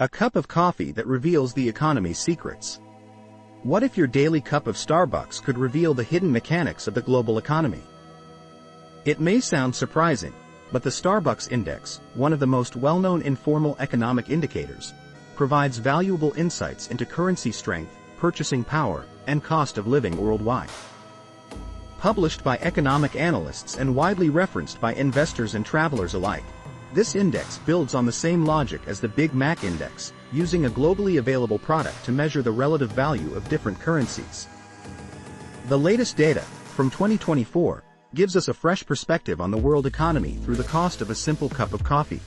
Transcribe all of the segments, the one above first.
A cup of coffee that reveals the economy's secrets. What if your daily cup of Starbucks could reveal the hidden mechanics of the global economy? It may sound surprising, but the Starbucks Index, one of the most well-known informal economic indicators, provides valuable insights into currency strength, purchasing power, and cost of living worldwide. Published by economic analysts and widely referenced by investors and travelers alike, this index builds on the same logic as the Big Mac Index, using a globally available product to measure the relative value of different currencies. The latest data, from 2024, gives us a fresh perspective on the world economy through the cost of a simple cup of coffee.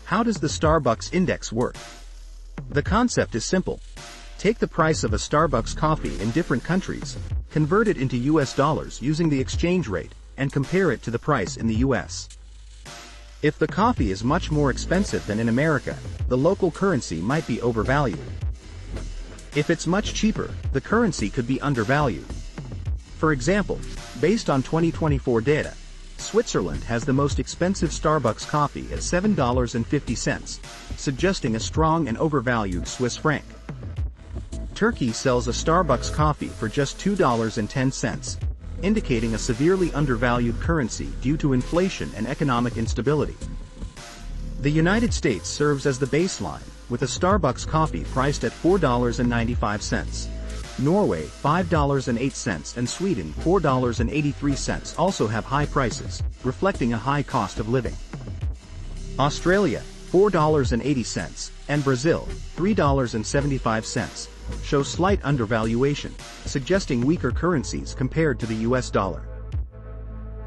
How does the Starbucks Index work? The concept is simple. Take the price of a Starbucks coffee in different countries, convert it into US dollars using the exchange rate, and compare it to the price in the US. If the coffee is much more expensive than in America, the local currency might be overvalued. If it's much cheaper, the currency could be undervalued. For example, based on 2024 data, Switzerland has the most expensive Starbucks coffee at $7.50, suggesting a strong and overvalued Swiss franc. Turkey sells a Starbucks coffee for just $2.10, indicating a severely undervalued currency due to inflation and economic instability. The United States serves as the baseline, with a Starbucks coffee priced at $4.95. Norway, $5.08, and Sweden, $4.83 also have high prices, reflecting a high cost of living. Australia, $4.80, and Brazil, $3.75, show slight undervaluation, suggesting weaker currencies compared to the US dollar.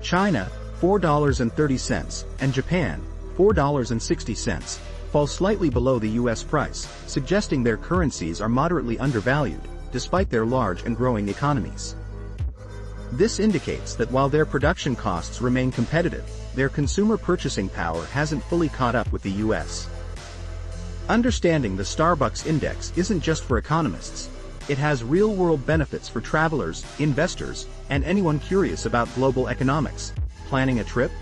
China, $4.30, and Japan, $4.60, fall slightly below the US price, suggesting their currencies are moderately undervalued, despite their large and growing economies. This indicates that while their production costs remain competitive, their consumer purchasing power hasn't fully caught up with the US. Understanding the Starbucks Index isn't just for economists. It has real-world benefits for travelers, investors, and anyone curious about global economics. Planning a trip?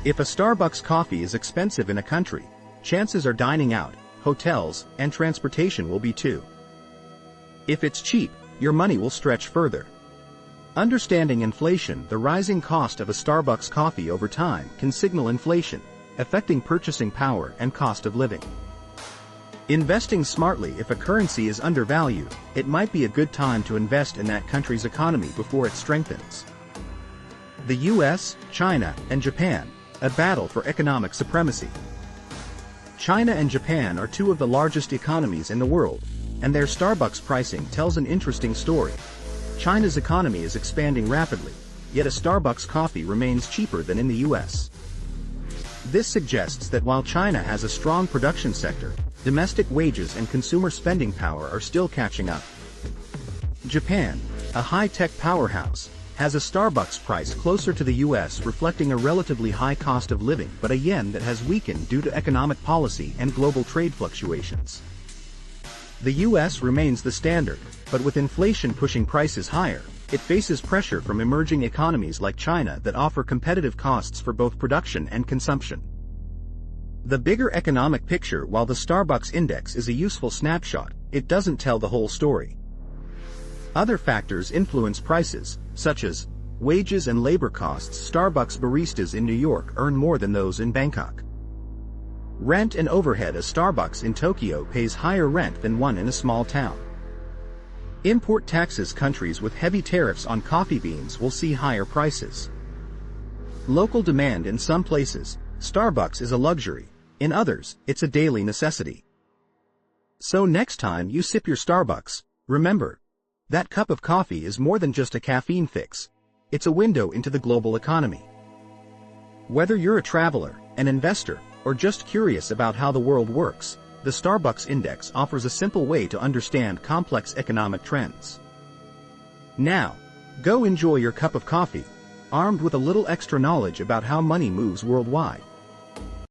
If a Starbucks coffee is expensive in a country, chances are dining out, hotels, and transportation will be too. If it's cheap, your money will stretch further. Understanding inflation, the rising cost of a Starbucks coffee over time can signal inflation, affecting purchasing power and cost of living. Investing smartly. If a currency is undervalued, it might be a good time to invest in that country's economy before it strengthens. The US, China, and Japan, a battle for economic supremacy. China and Japan are two of the largest economies in the world, and their Starbucks pricing tells an interesting story. China's economy is expanding rapidly, yet a Starbucks coffee remains cheaper than in the US. This suggests that while China has a strong production sector, domestic wages and consumer spending power are still catching up. Japan, a high-tech powerhouse, has a Starbucks price closer to the US, reflecting a relatively high cost of living but a yen that has weakened due to economic policy and global trade fluctuations. The US remains the standard, but with inflation pushing prices higher, it faces pressure from emerging economies like China that offer competitive costs for both production and consumption. The bigger economic picture. While the Starbucks Index is a useful snapshot, it doesn't tell the whole story. Other factors influence prices, such as wages and labor costs. Starbucks baristas in New York earn more than those in Bangkok. Rent and overhead. A Starbucks in Tokyo pays higher rent than one in a small town. Import taxes. Countries with heavy tariffs on coffee beans will see higher prices. Local demand. In some places, Starbucks is a luxury. In others, it's a daily necessity. So next time you sip your Starbucks, remember, that cup of coffee is more than just a caffeine fix. It's a window into the global economy. Whether you're a traveler, an investor, or just curious about how the world works, the Starbucks Index offers a simple way to understand complex economic trends. Now, go enjoy your cup of coffee, armed with a little extra knowledge about how money moves worldwide.